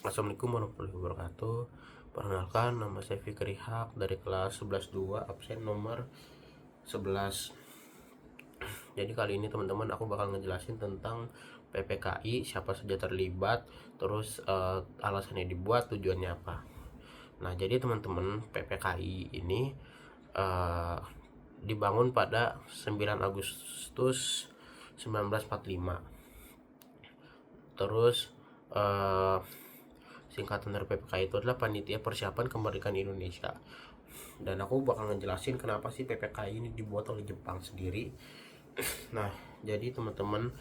Assalamualaikum warahmatullahi wabarakatuh. Perkenalkan, nama saya Fikri Haq dari kelas 11-2, absen nomor 11. Jadi kali ini teman-teman aku bakal ngejelasin tentang PPKI, siapa saja terlibat, terus alasannya dibuat, tujuannya apa. Nah, jadi teman-teman, PPKI ini dibangun pada 9 Agustus 1945. Terus singkatan dari PPKI itu adalah Panitia Persiapan Kemerdekaan Indonesia. Dan aku bakal ngejelasin kenapa sih PPKI ini dibuat oleh Jepang sendiri. Nah, jadi teman-teman,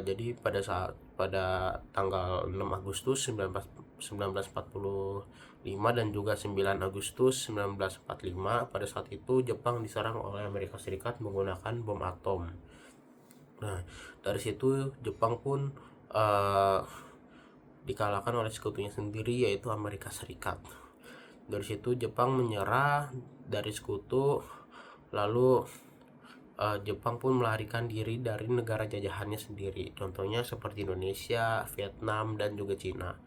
jadi pada tanggal 6 Agustus 1945 dan juga 9 Agustus 1945, pada saat itu Jepang diserang oleh Amerika Serikat menggunakan bom atom. Nah, dari situ Jepang pun dikalahkan oleh sekutunya sendiri, yaitu Amerika Serikat. Dari situ Jepang menyerah dari sekutu, lalu Jepang pun melarikan diri dari negara jajahannya sendiri, contohnya seperti Indonesia, Vietnam, dan juga Cina.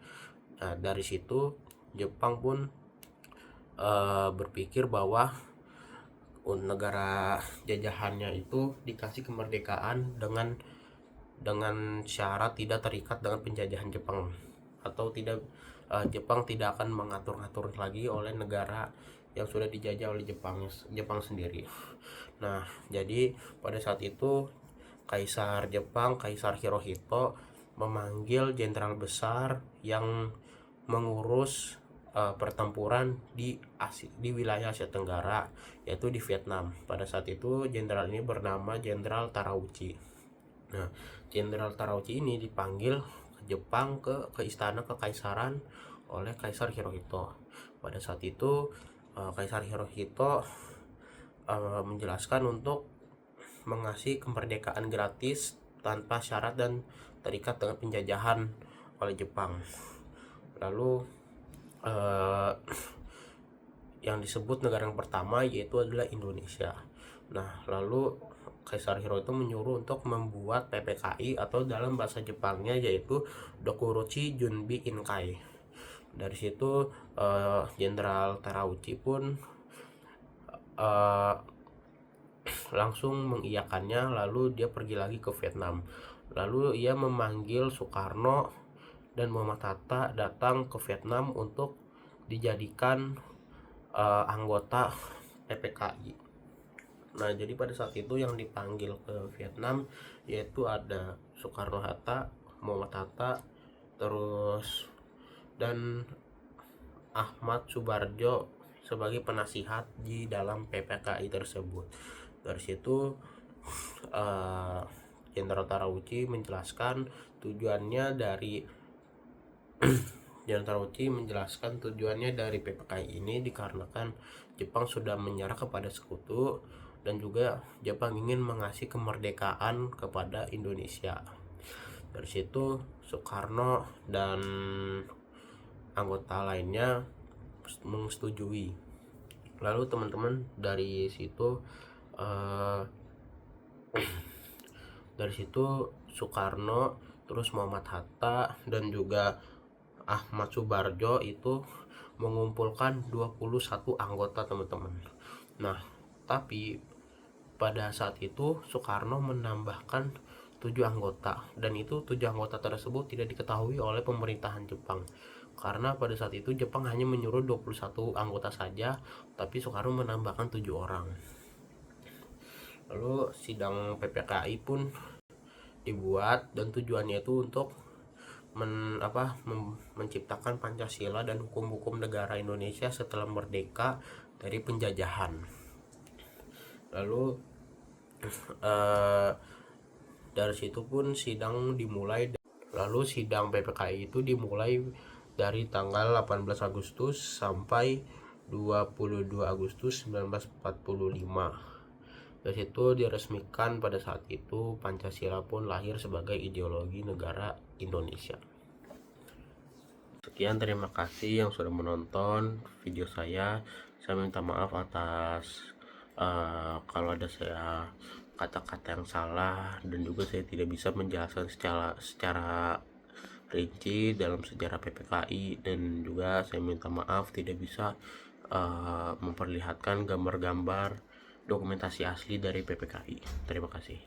Nah, dari situ Jepang pun berpikir bahwa negara jajahannya itu dikasih kemerdekaan dengan syarat tidak terikat dengan penjajahan Jepang, atau Jepang tidak akan mengatur-atur lagi oleh negara yang sudah dijajah oleh Jepang sendiri. Nah, jadi pada saat itu Kaisar Jepang, Kaisar Hirohito, memanggil jenderal besar yang mengurus pertempuran di wilayah Asia Tenggara, yaitu di Vietnam. Pada saat itu jenderal ini bernama Jenderal Tarauchi. Nah, Jenderal Tarauchi ini dipanggil ke Jepang, ke istana kekaisaran oleh Kaisar Hirohito. Pada saat itu Kaisar Hirohito menjelaskan untuk mengasih kemerdekaan gratis tanpa syarat dan terikat dengan penjajahan oleh Jepang. Lalu yang disebut negara yang pertama yaitu adalah Indonesia. Nah, lalu Kaisar Hirohito menyuruh untuk membuat PPKI, atau dalam bahasa Jepangnya yaitu Dokurochi Junbi Inkai. Dari situ Jenderal Tarauchi pun langsung mengiyakannya, lalu dia pergi lagi ke Vietnam. Lalu ia memanggil Soekarno dan Muhammad Hatta datang ke Vietnam untuk dijadikan anggota PPKI. Nah, jadi pada saat itu yang dipanggil ke Vietnam yaitu ada Soekarno Hatta, Muhammad Hatta, terus dan Ahmad Subarjo sebagai penasihat di dalam PPKI tersebut. Dari situ Jenderal Tarauchi menjelaskan tujuannya dari PPKI ini dikarenakan Jepang sudah menyerah kepada sekutu, dan juga Jepang ingin mengasih kemerdekaan kepada Indonesia. Dari situ Soekarno dan anggota lainnya menyetujui. Lalu teman-teman, dari situ Soekarno, terus Muhammad Hatta, dan juga Ahmad Subarjo itu mengumpulkan 21 anggota, teman-teman. Nah, tapi pada saat itu Soekarno menambahkan 7 anggota, dan itu 7 anggota tersebut tidak diketahui oleh pemerintahan Jepang, karena pada saat itu Jepang hanya menyuruh 21 anggota saja, tapi Soekarno menambahkan 7 orang. Lalu sidang PPKI pun dibuat, dan tujuannya itu untuk menciptakan Pancasila dan hukum-hukum negara Indonesia setelah merdeka dari penjajahan. Lalu dari situ pun sidang dimulai. Lalu sidang PPKI itu dimulai dari tanggal 18 Agustus sampai 22 Agustus 1945. Dari situ diresmikan pada saat itu Pancasila pun lahir sebagai ideologi negara Indonesia. Sekian, terima kasih yang sudah menonton video saya. Saya minta maaf atas kalau ada saya kata-kata yang salah, dan juga saya tidak bisa menjelaskan secara rinci dalam sejarah PPKI, dan juga saya minta maaf tidak bisa memperlihatkan gambar-gambar dokumentasi asli dari PPKI. Terima kasih.